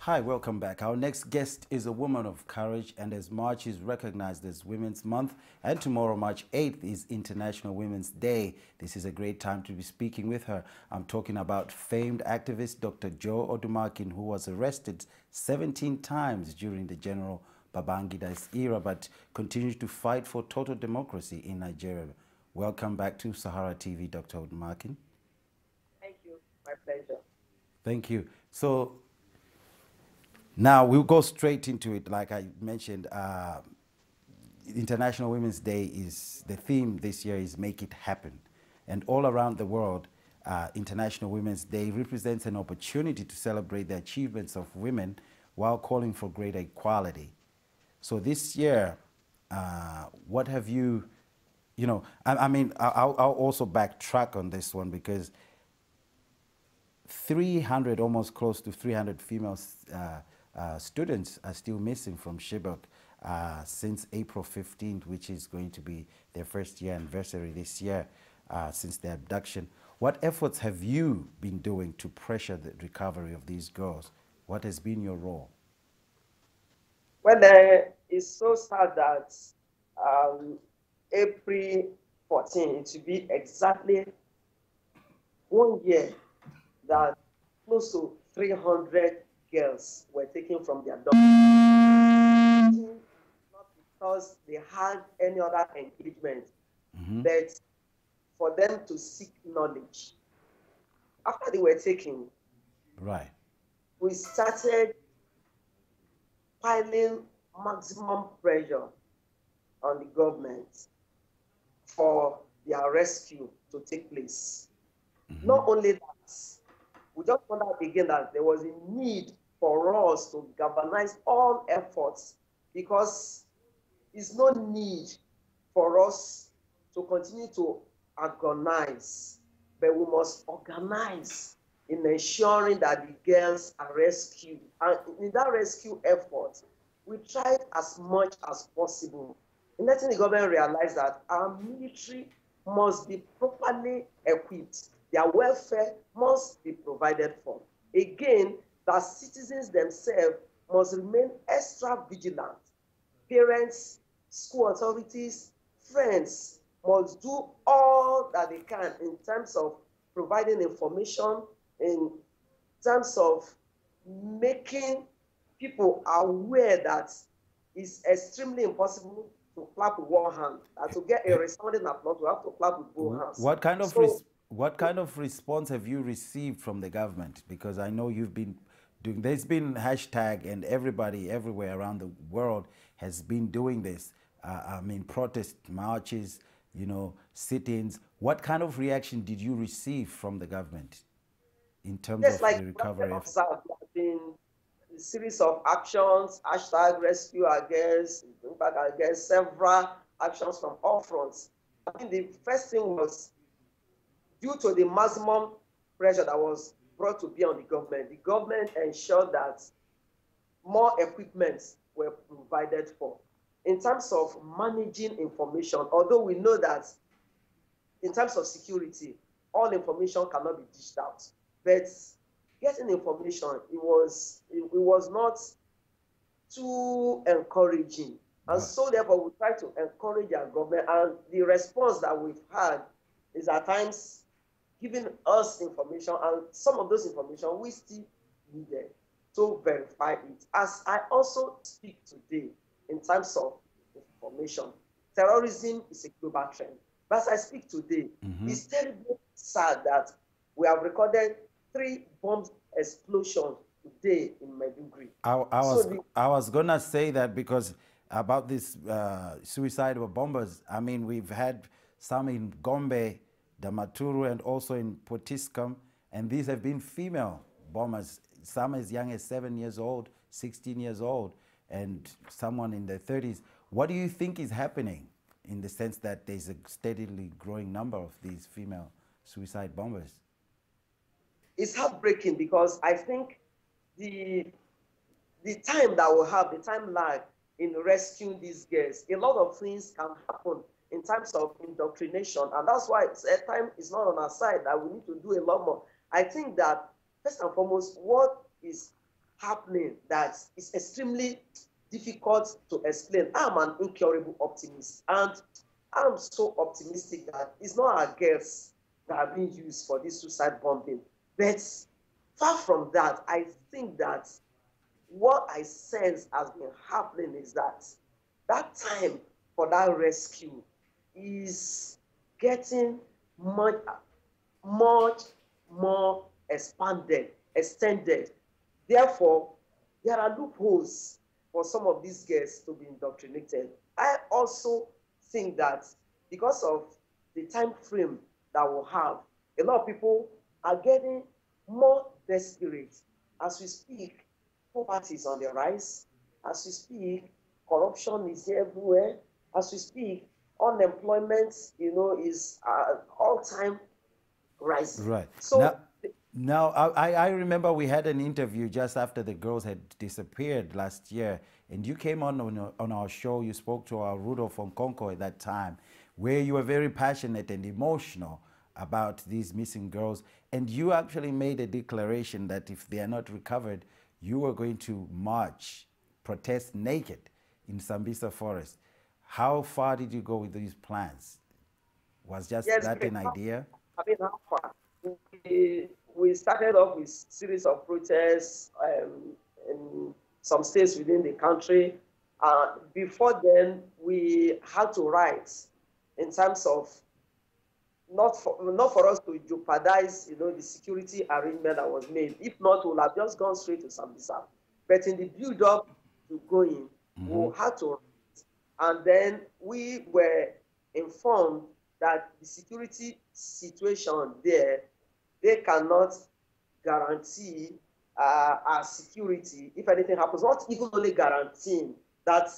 Hi, welcome back. Our next guest is a woman of courage, and as March is recognized as Women's Month, and tomorrow, March 8th, is International Women's Day. This is a great time to be speaking with her. I'm talking about famed activist Dr. Odumakin, who was arrested 17 times during the General Babangida's era, but continues to fight for total democracy in Nigeria. Welcome back to Sahara TV, Dr. Odumakin. Thank you. My pleasure. Thank you. So, now we'll go straight into it. Like I mentioned, International Women's Day is the theme this year is Make It Happen. And all around the world, International Women's Day represents an opportunity to celebrate the achievements of women while calling for greater equality. So this year, what have you, I'll also backtrack on this one because 300, almost close to 300 female students are still missing from Chibok since April 15th, which is going to be their first year anniversary this year since their abduction. What efforts have you been doing to pressure the recovery of these girls? What has been your role? Well, it's so sad that April 14, it will be exactly 1 year that close to 300 girls were taken from their dorm. Not because they had any other engagement, but for them to seek knowledge. After they were taken, Right. we started piling maximum pressure on the government for their rescue to take place. Not only that, we just found out again that there was a need for us to galvanize all efforts because there's no need for us to continue to agonize, but we must organize in ensuring that the girls are rescued. And in that rescue effort, we tried as much as possible in letting the government realize that our military must be properly equipped. Their welfare must be provided for. Again, that citizens themselves must remain extra vigilant. Parents, school authorities, friends must do all that they can in terms of providing information, in terms of making people aware that it's extremely impossible to clap with one hand. And to get a resounding applause, we have to clap with both hands. What kind of response have you received from the government? Because I know you've been doing, there's been hashtag and everybody everywhere around the world has been doing this. Protest marches, sit-ins. What kind of reaction did you receive from the government in terms of like the recovery? Observed, there have been a series of actions, hashtag rescue our girls, bring back our girls, several actions from all fronts. I think the first thing was due to the maximum pressure that was brought to bear on the government ensured that more equipment were provided for. In terms of managing information, although we know that in terms of security, all information cannot be dished out, but getting information, it was not too encouraging. And so therefore we try to encourage our government, and the response that we've had is at times giving us information, and some of those information we still needed to verify it. As I also speak today in terms of information, terrorism is a global trend. But as I speak today, it's terribly sad that we have recorded 3 bomb explosions today in Maiduguri. I was gonna say that because about this suicidal bombers. I mean, we've had some in Gombe, Damaturu, and also in Potiskum, and these have been female bombers, some as young as 7 years old, 16 years old, and someone in their 30s. What do you think is happening in the sense that there's a steadily growing number of these female suicide bombers? It's heartbreaking because I think the time that we'll have, the time lag in rescuing these girls, a lot of things can happen in terms of indoctrination, and that's why time is not on our side, that we need to do a lot more. I think that first and foremost, what is happening that is extremely difficult to explain. I'm an incurable optimist, and I'm so optimistic that it's not our girls that are being used for this suicide bombing. But far from that, I think that what I sense has been happening is that that time for that rescue is getting much, much more extended. Therefore, there are loopholes for some of these girls to be indoctrinated. I also think that because of the time frame that we'll have, a lot of people are getting more desperate. As we speak, poverty is on the rise. As we speak, corruption is everywhere. As we speak, unemployment, is all-time rising. Right. So, Now, I remember we had an interview just after the girls had disappeared last year, and you came on our show. You spoke to our Rudolph from Conco at that time, where you were very passionate and emotional about these missing girls, and you actually made a declaration that if they are not recovered, you were going to march, protest naked in Sambisa Forest. How far did you go with these plans? Was just yes, that an idea? I mean, how far? We started off with series of protests in some states within the country. Before then, we had to write in terms of not for us to jeopardize, the security arrangement that was made. If not, we'll have just gone straight to Sambisa. But in the build-up to going, we had to write. And then we were informed that the security situation there, they cannot guarantee our security if anything happens. Not even only guaranteeing that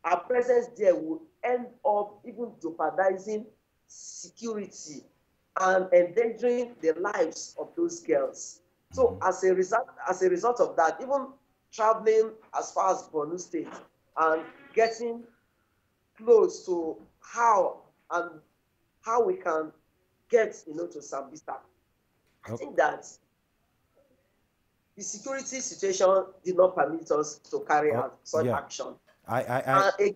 our presence there will end up even jeopardizing security and endangering the lives of those girls. So as a result of that, even traveling as far as Borno State and getting close to how we can get to Sambisa. I think that the security situation did not permit us to carry out such action. And again,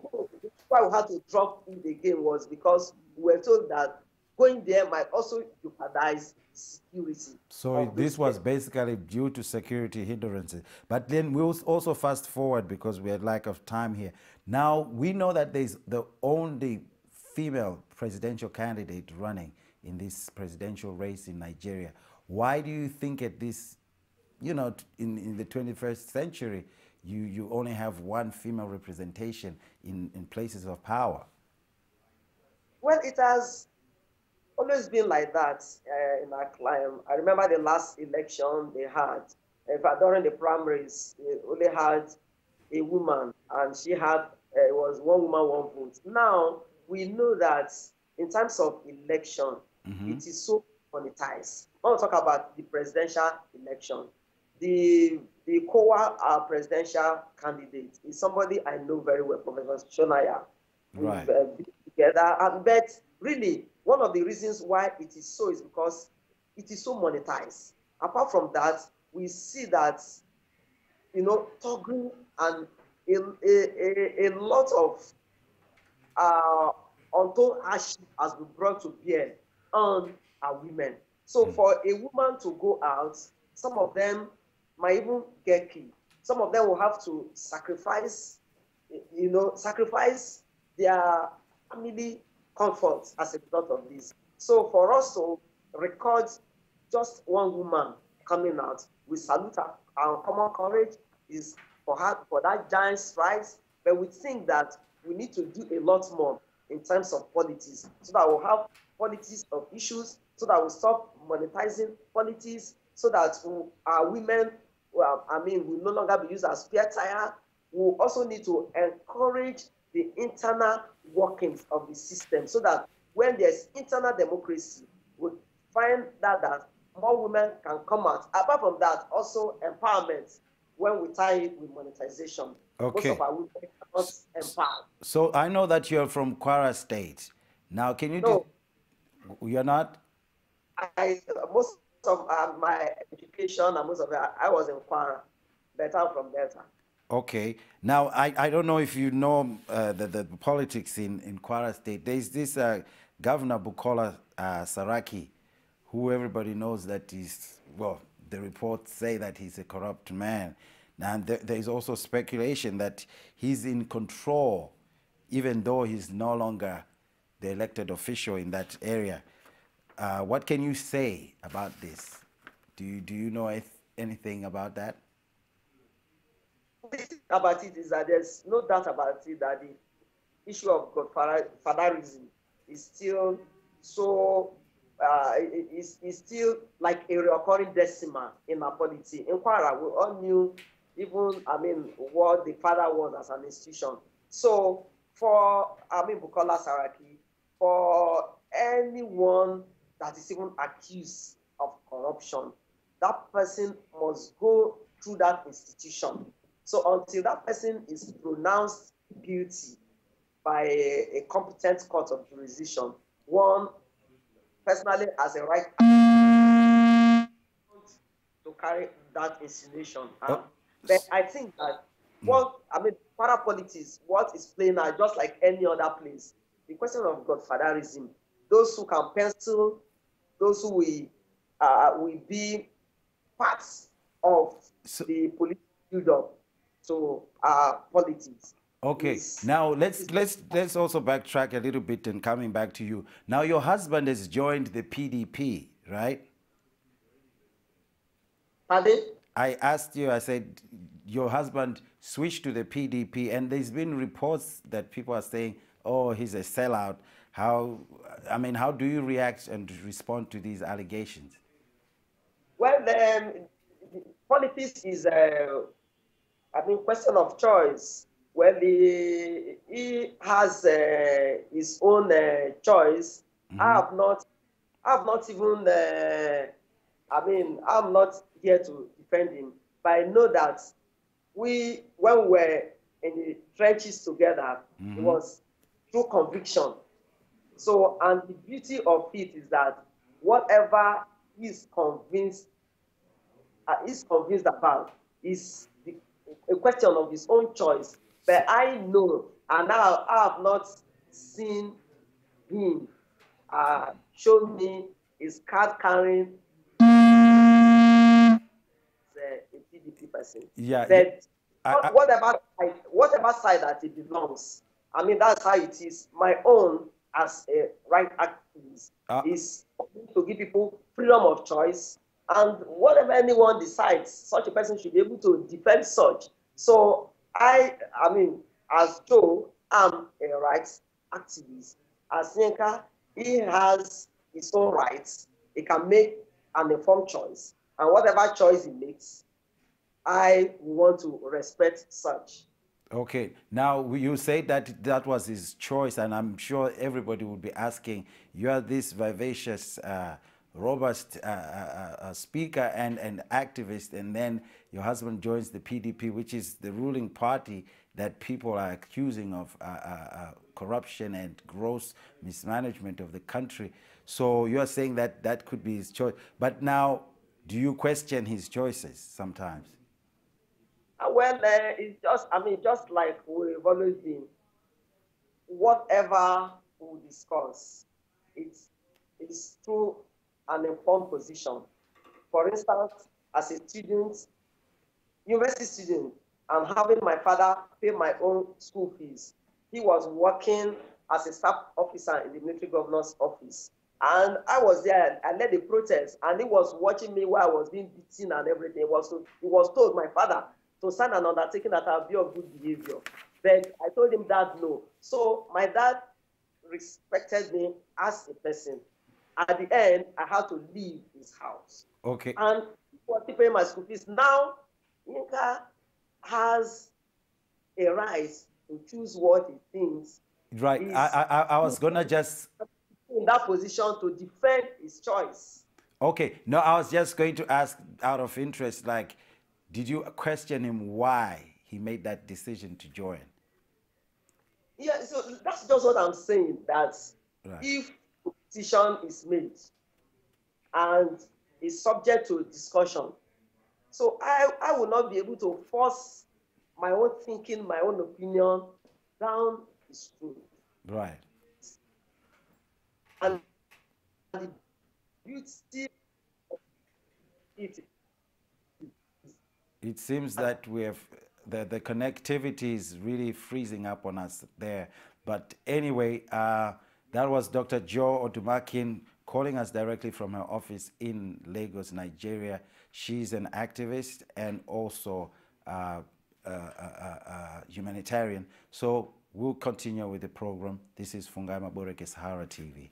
why we had to drop in the game was because we were told that going there might also jeopardize security. So this was basically due to security hindrances. But then we'll also fast forward because we had lack of time here. Now we know that there's the only female presidential candidate running in this presidential race in Nigeria. Why do you think at this, in the 21st century, you only have one female representation in places of power? Well, it has always been like that in our climb. I remember the last election they had. In fact, during the primaries, they only had a woman, and she had, it was one woman, one vote. Now, we know that in terms of election, it is so monetized. I want to talk about the presidential election. The COA presidential candidate is somebody I know very well, Professor Shonaya. Right. We've been together. But really, one of the reasons why it is so is because it is so monetized. Apart from that, we see that, toggling and a lot of untold hardship has been brought to bear on our women. So for a woman to go out, some of them might even get killed. Some of them will have to sacrifice their family comforts as a result of this. So for us to record just one woman coming out, we salute her. Our common courage is for her, for that giant stride. But we think that we need to do a lot more in terms of politics, so that we'll have politics of issues, so that we'll stop monetizing politics, so that our women, will no longer be used as spare tire. We'll also need to encourage the internal workings of the system, so that when there's internal democracy, we'll find that more women can come out. Apart from that, also empowerment, when we tie it with monetization. Okay. Most of our women are not empowered. So I know that you're from Kwara State. Now, can you No. You're not? Most of my education and most of it, I was in Kwara. but I'm from Delta. Okay. Now, I don't know if you know the politics in Kwara State. There's this Governor Bukola Saraki, who everybody knows that he's, well, the reports say that he's a corrupt man. And there's also speculation that he's in control, even though he's no longer the elected official in that area. What can you say about this? Do you know anything about that? The thing about it is that there's no doubt about it that the issue of godfatherism is still so is still like a recurring decimal in our polity. In Kwara, we all knew even what the father was as an institution. So for Bukola Saraki, for anyone that is even accused of corruption, that person must go through that institution. So until that person is pronounced guilty by a competent court of jurisdiction, one personally has a right to carry that insinuation. But I think that parapolitics, what is playing out just like any other place, the question of godfatherism, those who can pencil, those who will be parts of the political build-up to politics. Okay, now let's also backtrack a little bit and coming back to you. Now your husband has joined the PDP, right? Pardon? I asked you, I said your husband switched to the PDP, and there's been reports that people are saying, oh, he's a sellout. How do you react and respond to these allegations? Well, politics is question of choice. Well, he has his own choice. Mm-hmm. I'm not here to defend him, but I know that when we were in the trenches together, mm-hmm. It was through conviction. So, and the beauty of it is that whatever he's convinced about is a question of his own choice. But I know, and I have not seen him show me his card carrying a PDP person. Yeah. But whatever side that it belongs, that's how it is. My own as a right activist is to give people freedom of choice, and whatever anyone decides, such a person should be able to defend such. So as Joe, I'm a rights activist. As Yinka, he has his own rights. He can make an informed choice, and whatever choice he makes, I want to respect such. Okay, now you say that was his choice, and I'm sure everybody would be asking, you are this vivacious, robust speaker and activist, and then your husband joins the PDP, which is the ruling party that people are accusing of corruption and gross mismanagement of the country. So you are saying that could be his choice. But now, do you question his choices sometimes? Well, it's just like we've always been. Whatever we discuss, it's through an informed position. For instance, as a student, university student, and having my father pay my own school fees. He was working as a staff officer in the military governor's office. And I was there, I led the protest, and he was watching me while I was being beaten and everything. He was told, my father, to sign an undertaking that I'll be of good behavior. But I told him that no. So my dad respected me as a person. At the end, I had to leave his house. Okay. And he was paying my school fees. Now, Yinka has a right to choose what he thinks. Right. I was gonna just in that position to defend his choice. Okay. No, I was just going to ask out of interest, like, did you question him why he made that decision to join? Yeah, so that's just what I'm saying, that right. If a decision is made and is subject to discussion, So I will not be able to force my own thinking, my own opinion down the street. Right. And the beauty of it is It seems that we have the connectivity is really freezing up on us there. But anyway, that was Dr. Joe Odumakin calling us directly from her office in Lagos, Nigeria. She's an activist and also humanitarian. So we'll continue with the program. This is Fungai Maboreke, Sahara TV.